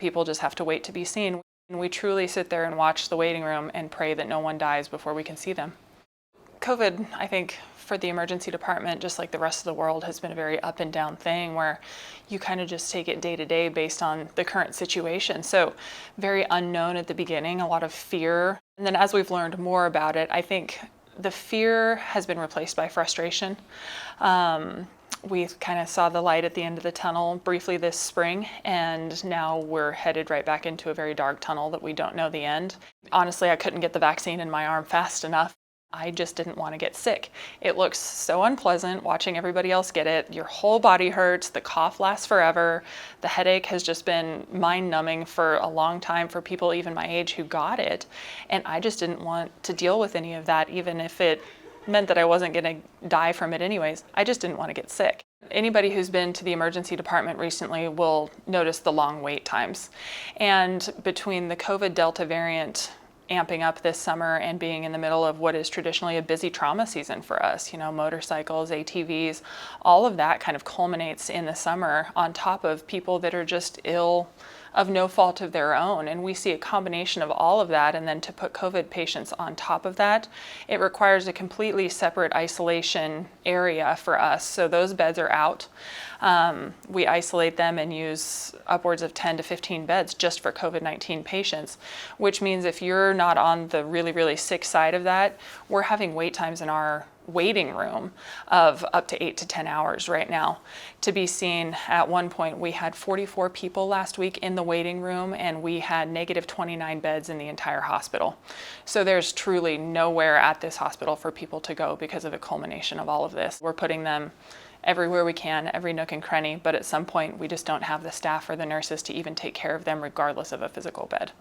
People just have to wait to be seen. And we truly sit there and watch the waiting room and pray that no one dies before we can see them. COVID, I think, for the emergency department, just like the rest of the world, has been a very up and down thing where you kind of just take it day to day based on the current situation. So very unknown at the beginning, a lot of fear. And then as we've learned more about it, I think the fear has been replaced by frustration. We kind of saw the light at the end of the tunnel briefly this spring, and now we're headed right back into a very dark tunnel that we don't know the end. Honestly, I couldn't get the vaccine in my arm fast enough. I just didn't want to get sick. It looks so unpleasant watching everybody else get it. Your whole body hurts, the cough lasts forever. The headache has just been mind-numbing for a long time for people even my age who got it. And I just didn't want to deal with any of that, even if it meant that I wasn't going to die from it anyways. I just didn't want to get sick. Anybody who's been to the emergency department recently will notice the long wait times. And between the COVID Delta variant amping up this summer and being in the middle of what is traditionally a busy trauma season for us, motorcycles, ATVs, all of that kind of culminates in the summer on top of people that are just ill of no fault of their own. And we see a combination of all of that, and then to put COVID patients on top of that, it requires a completely separate isolation area for us. So those beds are out. We isolate them and use upwards of 10 to 15 beds just for COVID-19 patients, which means if you're not on the really, really sick side of that, we're having wait times in our waiting room of up to 8 to 10 hours right now to be seen. At one point, we had 44 people last week in the waiting room, and we had negative 29 beds in the entire hospital. So there's truly nowhere at this hospital for people to go because of the culmination of all of this. We're putting them everywhere we can, every nook and cranny, but at some point we just don't have the staff or the nurses to even take care of them regardless of a physical bed.